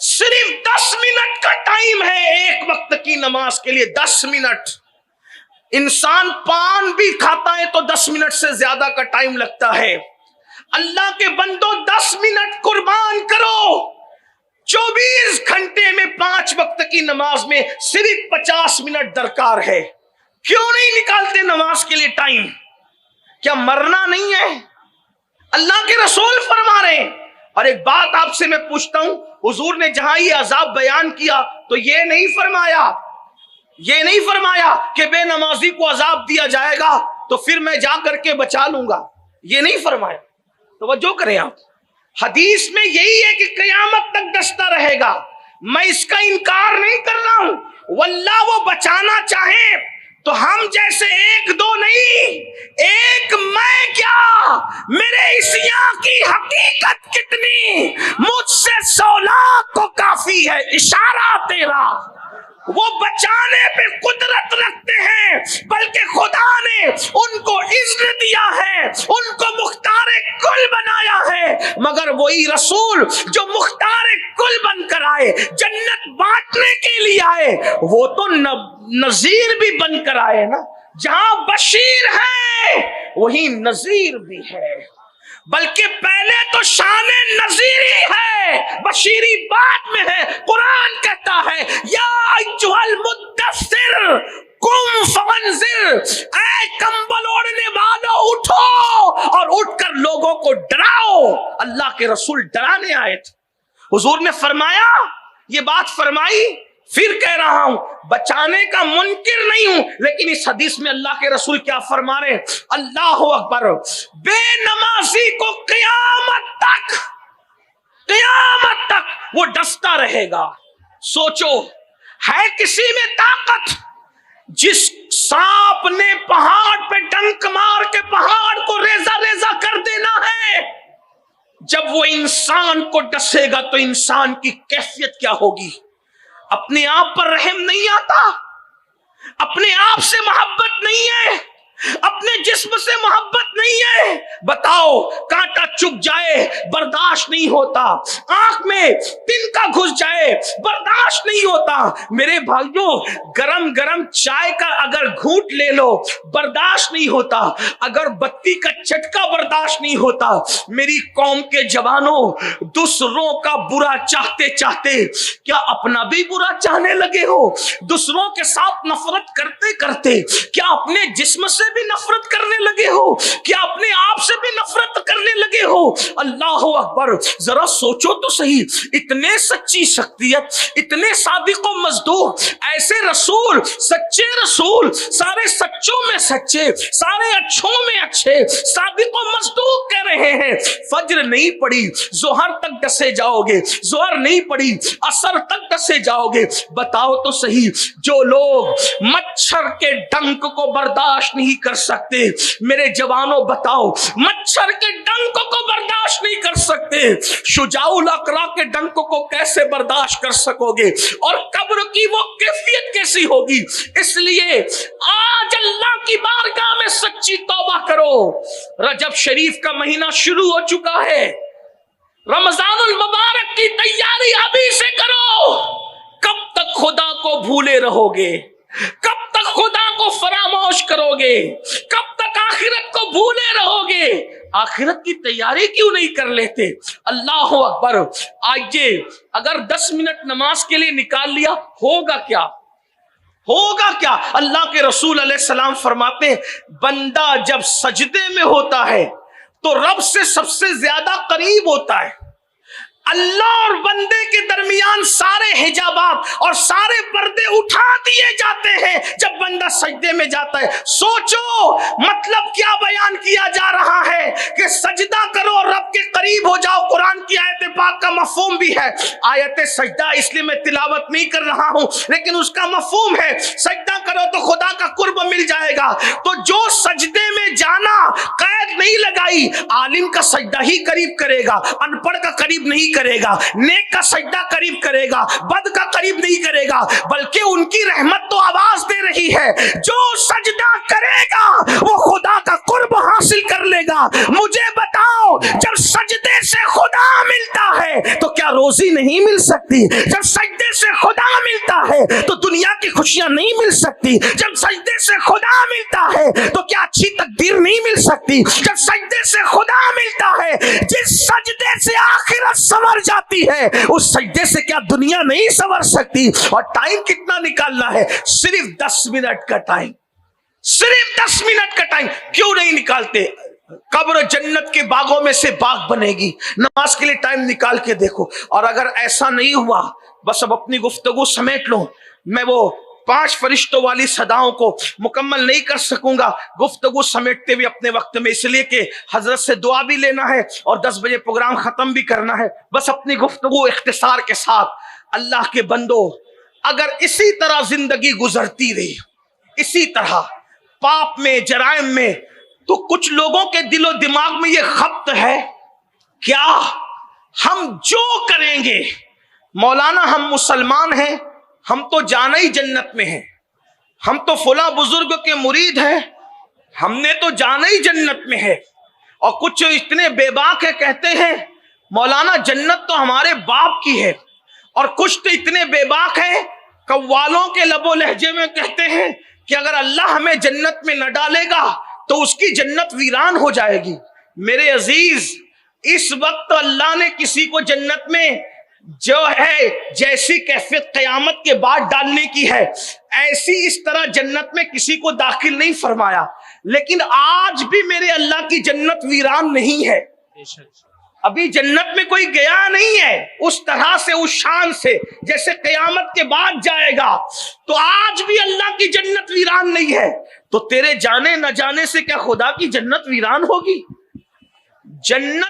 صرف 10 منٹ کا ٹائم ہے ایک وقت کی نماز کے لیے. 10 منٹ. انسان پان بھی کھاتا ہے تو 10 منٹ سے زیادہ کا ٹائم لگتا ہے. اللہ کے بندو 10 منٹ قربان کرو. 24 گھنٹے میں 5 وقت کی نماز میں صرف 50 منٹ درکار ہے. کیوں نہیں نکالتے نماز کے لیے ٹائم؟ کیا مرنا نہیں ہے؟ اللہ کے رسول فرما رہے ہیں. اور ایک بات آپ سے میں پوچھتا ہوں, حضور نے جہاں یہ عذاب بیان کیا تو یہ نہیں فرمایا کہ بے نمازی کو عذاب دیا جائے گا تو پھر میں جا کر کے بچا لوں گا. یہ نہیں فرمایا. توجہ کریں آپ. حدیث میں یہی ہے کہ قیامت تک ڈستا رہے گا. میں اس کا انکار نہیں کر رہا ہوں. واللہ وہ بچانا چاہے تو ہم جیسے 1-2 نہیں, ایک میں کیا, میرے عیسیٰ کی حقیقت کتنی, مجھ سے 100 لاکھ کو کافی ہے. اشارہ تیرا. وہ بچانے پہ قدرت رکھتے ہیں, بلکہ خدا نے ان کو اذن دیا ہے, ان کو مختار کل بنایا ہے. مگر وہی رسول جو مختار کل بن کر آئے, جنت بانٹنے کے لیے آئے, وہ تو نذیر بھی بن کر آئے نا. جہاں بشیر ہے وہی نذیر بھی ہے, بلکہ پہلے تو شان نذیری ہے, بشیری بعد میں ہے. قرآن کہتا ہے یا ایھا المدثر قم فانذر, اے کمبل اوڑھنے والو اٹھو اور اٹھ کر لوگوں کو ڈراؤ. اللہ کے رسول ڈرانے آئے تھے. حضور نے فرمایا, یہ بات فرمائی, پھر کہہ رہا ہوں بچانے کا منکر نہیں ہوں, لیکن اس حدیث میں اللہ کے رسول کیا فرما رہے ہیں, اللہ اکبر, بے نمازی کو قیامت تک وہ ڈستا رہے گا. سوچو, ہے کسی میں طاقت جس سانپ نے پہاڑ پہ ڈنک مار کے پہاڑ کو ریزہ ریزہ کر دینا ہے, جب وہ انسان کو ڈسے گا تو انسان کی کیفیت کیا ہوگی؟ اپنے آپ پر رحم نہیں آتا, اپنے آپ سے محبت نہیں ہے, اپنے جسم سے محبت نہیں ہے. بتاؤ, کانٹا چبھ جائے برداشت نہیں ہوتا, آنکھ میں تنکا گھس جائے برداشت نہیں ہوتا. میرے بھائیوں, گرم گرم چائے کا اگر گھونٹ لے لو برداشت نہیں ہوتا, اگر بتی کا چٹکا برداشت نہیں ہوتا. میری قوم کے جوانوں, دوسروں کا برا چاہتے چاہتے کیا اپنا بھی برا چاہنے لگے ہو؟ دوسروں کے ساتھ نفرت کرتے کرتے کیا اپنے جسم سے بھی نفرت کرنے لگے ہو؟ کیا اپنے آپ سے بھی نفرت کرنے لگے ہو؟ اللہ اکبر. ذرا سوچو تو صحیح, اتنے سچی شخصیت, اتنے صادق و مصدوق, ایسے رسول, سچے رسول, سارے سچوں میں سچے, سارے اچھوں میں اچھے, صادق و مصدوق کہہ رہے ہیں فجر نہیں پڑی ظہر تک ڈسے جاؤ گے, ظہر نہیں پڑی عصر تک ڈسے جاؤ گے. بتاؤ تو صحیح, جو لوگ مچھر کے ڈنک کو برداشت نہیں کر سکتے, میرے جوانوں بتاؤ, مچھر کے ڈنک کو برداشت نہیں کر سکتے, شجاع الاقرا کے ڈنک کو کیسے برداشت کر سکو گے؟ اور قبر کی وہ کیفیت کیسی ہوگی؟ اس لیے آج اللہ کی بارگاہ میں سچی توبہ کرو. رجب شریف کا مہینہ شروع ہو چکا ہے, رمضان المبارک کی تیاری ابھی سے کرو. کب تک خدا کو بھولے رہو گے؟ کب تک خدا کو فراموش کرو گے؟ کب تک آخرت کو بھولے رہو گے؟ آخرت کی تیاری کیوں نہیں کر لیتے؟ اللہ اکبر. آئیے, اگر 10 منٹ نماز کے لیے نکال لیا ہوگا کیا؟ اللہ کے رسول علیہ السلام فرماتے ہیں, بندہ جب سجدے میں ہوتا ہے تو رب سے سب سے زیادہ قریب ہوتا ہے. اللہ اور بندے کے درمیان سارے حجابات اور سارے پردے اٹھا دیے جاتے ہیں جب بندہ سجدے میں جاتا ہے. سوچو, مطلب کیا بیان کیا جا رہا ہے کہ سجدہ کرو اور رب کے قریب ہو جاؤ. قرآن کی آیت پاک کا مفہوم بھی ہے. آیت سجدہ اس لیے میں تلاوت نہیں کر رہا ہوں, لیکن اس کا مفہوم ہے سجدہ کرو تو خدا کا قرب مل جائے گا. تو جو سجدے میں جانا قید نہیں لگائی, عالم کا سجدہ ہی قریب کرے گا, ان پڑھ کا قریب نہیں کرے گا, نیک کا سجدہ قریب قریب کرے گا, بد کا قریب نہیں کرے گا, بلکہ ان کی رحمت تو آواز دے رہی ہے, جو سجدہ کرے گا وہ خدا کا قرب حاصل کر لے گا. مجھے بتاؤ, جب سجدے سے خدا ملتا ہے تو کیا روزی نہیں مل سکتی؟ جب سجدے سے خدا ملتا ہے تو دنیا کی خوشیاں نہیں مل سکتی؟ جب سجدے سے خدا ملتا ہے تو کیا اچھی تقدیر نہیں مل سکتی؟ جب سجدے سے خدا ملتا ہے, جس سجدے سے آخرت سنور جاتی ہے, اس سجدے سے کیا دنیا نہیں سنور سکتی؟ اور ٹائم کتنا نکالنا ہے؟ صرف 10 منٹ کا ٹائم, صرف 10 منٹ کا ٹائم. کیوں نہیں نکالتے؟ قبر جنت کے باغوں میں سے باغ بنے گی. نماز کے لیے ٹائم نکال کے دیکھو. اور اگر ایسا نہیں ہوا, بس اب اپنی گفتگو سمیٹ لو. میں وہ 5 فرشتوں والی صداؤں کو مکمل نہیں کر سکوں گا گفتگو سمیٹتے ہوئے اپنے وقت میں, اس لیے کہ حضرت سے دعا بھی لینا ہے اور 10 بجے پروگرام ختم بھی کرنا ہے. بس اپنی گفتگو اختصار کے ساتھ, اللہ کے بندو, اگر اسی طرح زندگی گزرتی رہی, اسی طرح پاپ میں, جرائم میں, تو کچھ لوگوں کے دل و دماغ میں یہ خبط ہے, کیا ہم جو کریں گے, مولانا ہم مسلمان ہیں, ہم تو جانا ہی جنت میں ہیں, ہم تو فلاں بزرگ کے مرید ہیں, ہم نے تو جانا ہی جنت میں ہے. اور کچھ اتنے بے باک ہے, کہتے ہیں مولانا جنت تو ہمارے باپ کی ہے. اور کچھ تو اتنے بے باک ہیں, قوالوں کے لب و لہجے میں کہتے ہیں کہ اگر اللہ ہمیں جنت میں نہ ڈالے گا تو اس کی جنت ویران ہو جائے گی. میرے عزیز, اس وقت اللہ نے کسی کو جنت میں جو ہے جیسی کیفیت قیامت کے بعد ڈالنے کی ہے, ایسی اس طرح جنت میں کسی کو داخل نہیں فرمایا. لیکن آج بھی میرے اللہ کی جنت ویران نہیں ہے. ابھی جنت میں کوئی گیا نہیں ہے اس طرح سے, اس شان سے جیسے قیامت کے بعد جائے گا. تو آج بھی اللہ کی جنت ویران نہیں ہے. تو تیرے جانے نہ جانے سے کیا خدا کی جنت ویران ہوگی؟ جنت